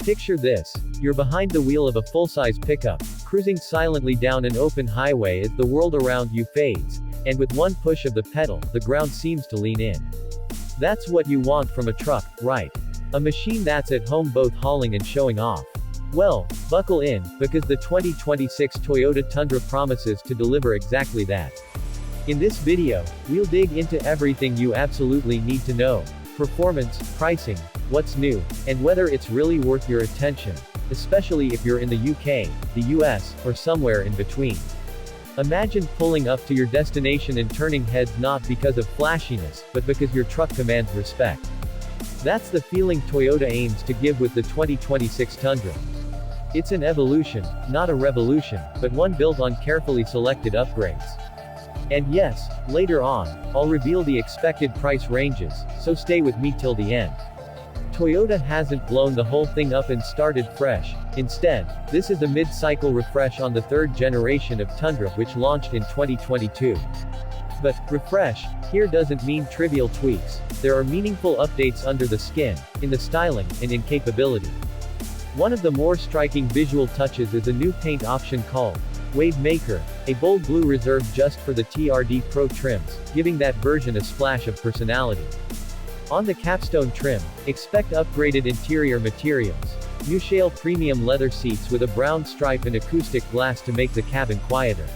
Picture this. You're behind the wheel of a full-size pickup, cruising silently down an open highway as the world around you fades, and with one push of the pedal, the ground seems to lean in. That's what you want from a truck, right? A machine that's at home both hauling and showing off. Well, buckle in, because the 2026 Toyota Tundra promises to deliver exactly that. In this video, we'll dig into everything you absolutely need to know. Performance, pricing, what's new, and whether it's really worth your attention, especially if you're in the UK, the US, or somewhere in between. Imagine pulling up to your destination and turning heads not because of flashiness, but because your truck commands respect. That's the feeling Toyota aims to give with the 2026 Tundra. It's an evolution, not a revolution, but one built on carefully selected upgrades. And yes, later on, I'll reveal the expected price ranges, so stay with me till the end. Toyota hasn't blown the whole thing up and started fresh. Instead, this is a mid-cycle refresh on the third generation of Tundra, which launched in 2022. But, refresh, here doesn't mean trivial tweaks. There are meaningful updates under the skin, in the styling, and in capability. One of the more striking visual touches is a new paint option called Wave Maker, a bold blue reserved just for the TRD Pro trims, giving that version a splash of personality. On the capstone trim, expect upgraded interior materials. New shale premium leather seats with a brown stripe and acoustic glass to make the cabin quieter.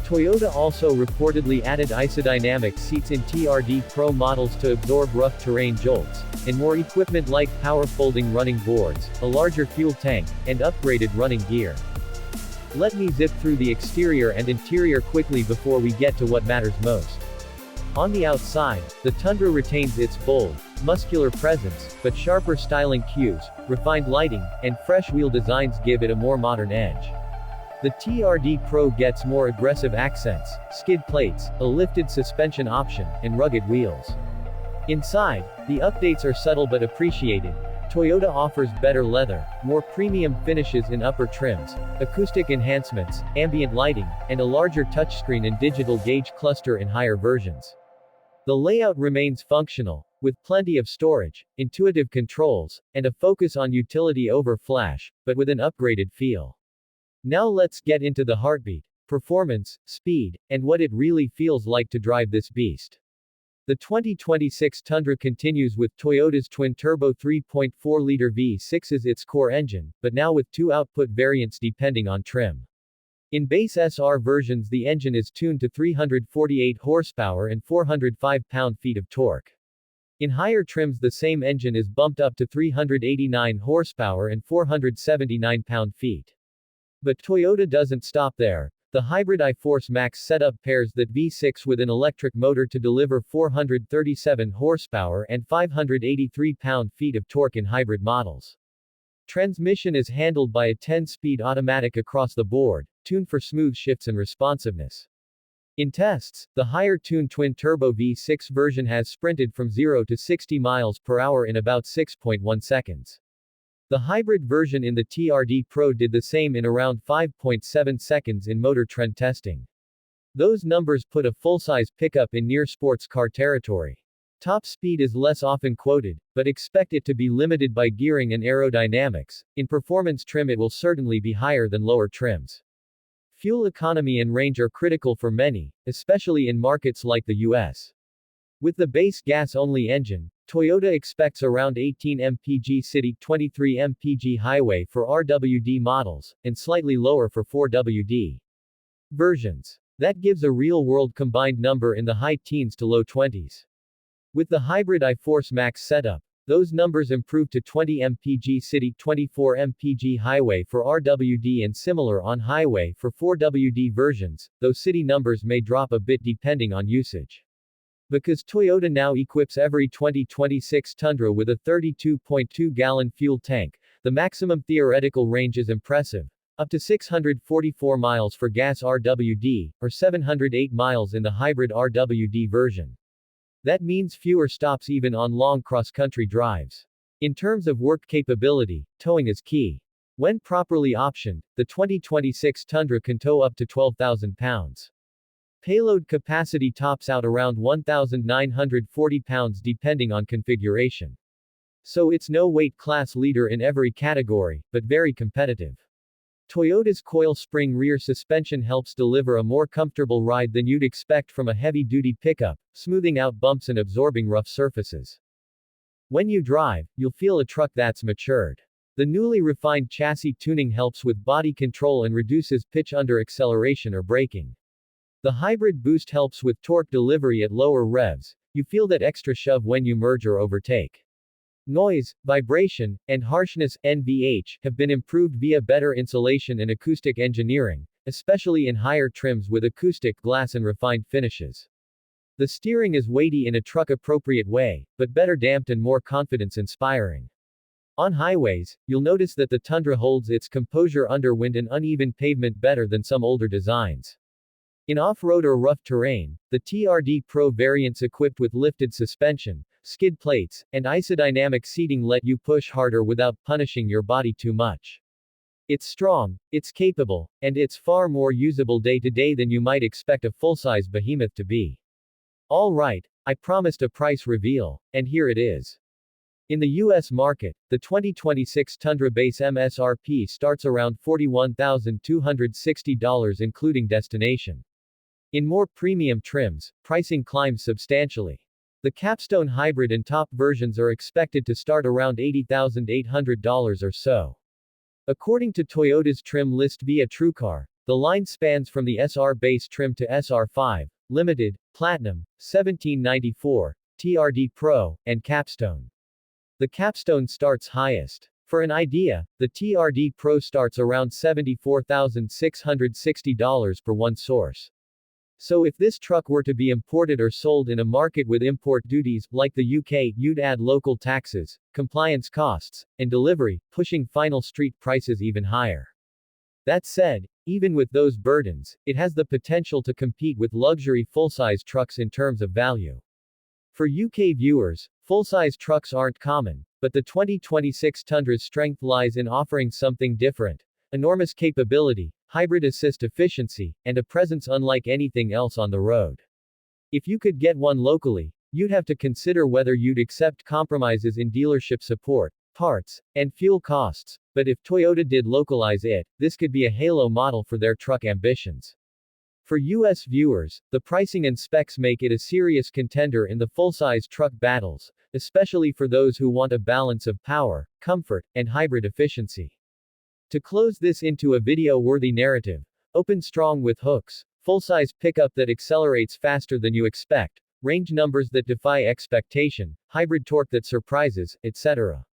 Toyota also reportedly added isodynamic seats in TRD Pro models to absorb rough terrain jolts, and more equipment like power folding running boards, a larger fuel tank, and upgraded running gear. Let me zip through the exterior and interior quickly before we get to what matters most. On the outside, the Tundra retains its bold, muscular presence, but sharper styling cues, refined lighting, and fresh wheel designs give it a more modern edge. The TRD Pro gets more aggressive accents, skid plates, a lifted suspension option, and rugged wheels. Inside, the updates are subtle but appreciated. Toyota offers better leather, more premium finishes in upper trims, acoustic enhancements, ambient lighting, and a larger touchscreen and digital gauge cluster in higher versions. The layout remains functional, with plenty of storage, intuitive controls, and a focus on utility over flash, but with an upgraded feel. Now let's get into the heartbeat, performance, speed, and what it really feels like to drive this beast. The 2026 Tundra continues with Toyota's twin-turbo 3.4-liter V6 as its core engine, but now with two output variants depending on trim. In base SR versions the engine is tuned to 348 horsepower and 405 pound-feet of torque. In higher trims the same engine is bumped up to 389 horsepower and 479 pound-feet. But Toyota doesn't stop there. The hybrid iForce Max setup pairs that V6 with an electric motor to deliver 437 horsepower and 583 pound-feet of torque in hybrid models. Transmission is handled by a 10-speed automatic across the board, tuned for smooth shifts and responsiveness. In tests, the higher-tuned twin-turbo V6 version has sprinted from 0 to 60 miles per hour in about 6.1 seconds. The hybrid version in the TRD Pro did the same in around 5.7 seconds in Motor Trend testing. Those numbers put a full-size pickup in near sports car territory. Top speed is less often quoted, but expect it to be limited by gearing and aerodynamics. In performance trim it will certainly be higher than lower trims. Fuel economy and range are critical for many, especially in markets like the US. With the base gas-only engine, Toyota expects around 18 mpg city, 23 mpg highway for RWD models, and slightly lower for 4WD versions. That gives a real-world combined number in the high teens to low 20s. With the hybrid iForce Max setup, those numbers improve to 20 mpg city, 24 mpg highway for RWD and similar on highway for 4WD versions, though city numbers may drop a bit depending on usage. Because Toyota now equips every 2026 Tundra with a 32.2-gallon fuel tank, the maximum theoretical range is impressive, up to 644 miles for gas RWD, or 708 miles in the hybrid RWD version. That means fewer stops even on long cross-country drives. In terms of work capability, towing is key. When properly optioned, the 2026 Tundra can tow up to 12,000 pounds. Payload capacity tops out around 1,940 pounds depending on configuration. So it's no weight class leader in every category, but very competitive. Toyota's coil spring rear suspension helps deliver a more comfortable ride than you'd expect from a heavy-duty pickup, smoothing out bumps and absorbing rough surfaces. When you drive, you'll feel a truck that's matured. The newly refined chassis tuning helps with body control and reduces pitch under acceleration or braking. The hybrid boost helps with torque delivery at lower revs. You feel that extra shove when you merge or overtake. Noise, vibration, and harshness (NVH) have been improved via better insulation and acoustic engineering, especially in higher trims with acoustic glass and refined finishes. The steering is weighty in a truck-appropriate way, but better damped and more confidence-inspiring. On highways, you'll notice that the Tundra holds its composure under wind and uneven pavement better than some older designs. In off-road or rough terrain, the TRD Pro variants equipped with lifted suspension, skid plates, and isodynamic seating let you push harder without punishing your body too much. It's strong, it's capable, and it's far more usable day to day than you might expect a full-size behemoth to be. Alright, I promised a price reveal, and here it is. In the US market, the 2026 Tundra base MSRP starts around $41,260 including destination. In more premium trims, pricing climbs substantially. The Capstone Hybrid and top versions are expected to start around $80,800 or so. According to Toyota's trim list via TrueCar, the line spans from the SR base trim to SR5, Limited, Platinum, 1794, TRD Pro, and Capstone. The Capstone starts highest. For an idea, the TRD Pro starts around $74,660 per one source. So if this truck were to be imported or sold in a market with import duties, like the UK, you'd add local taxes, compliance costs, and delivery, pushing final street prices even higher. That said, even with those burdens, it has the potential to compete with luxury full-size trucks in terms of value. For UK viewers, full-size trucks aren't common, but the 2026 Tundra's strength lies in offering something different. Enormous capability, hybrid assist efficiency, and a presence unlike anything else on the road. If you could get one locally, you'd have to consider whether you'd accept compromises in dealership support, parts, and fuel costs, but if Toyota did localize it, this could be a halo model for their truck ambitions. For US viewers, the pricing and specs make it a serious contender in the full-size truck battles, especially for those who want a balance of power, comfort, and hybrid efficiency. To close this into a video-worthy narrative, open strong with hooks, full-size pickup that accelerates faster than you expect, range numbers that defy expectation, hybrid torque that surprises, etc.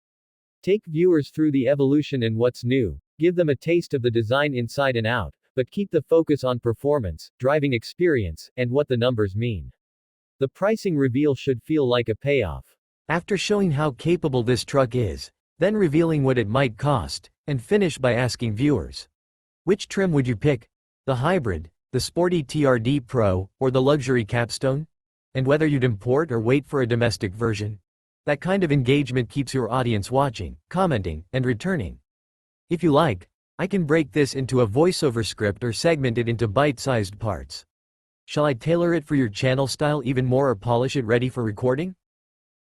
Take viewers through the evolution and what's new, give them a taste of the design inside and out, but keep the focus on performance, driving experience, and what the numbers mean. The pricing reveal should feel like a payoff. After showing how capable this truck is, then revealing what it might cost, and finish by asking viewers, which trim would you pick? The hybrid, the sporty TRD Pro, or the luxury Capstone? And whether you'd import or wait for a domestic version? That kind of engagement keeps your audience watching, commenting, and returning. If you like, I can break this into a voiceover script or segment it into bite-sized parts. Shall I tailor it for your channel style even more or polish it ready for recording?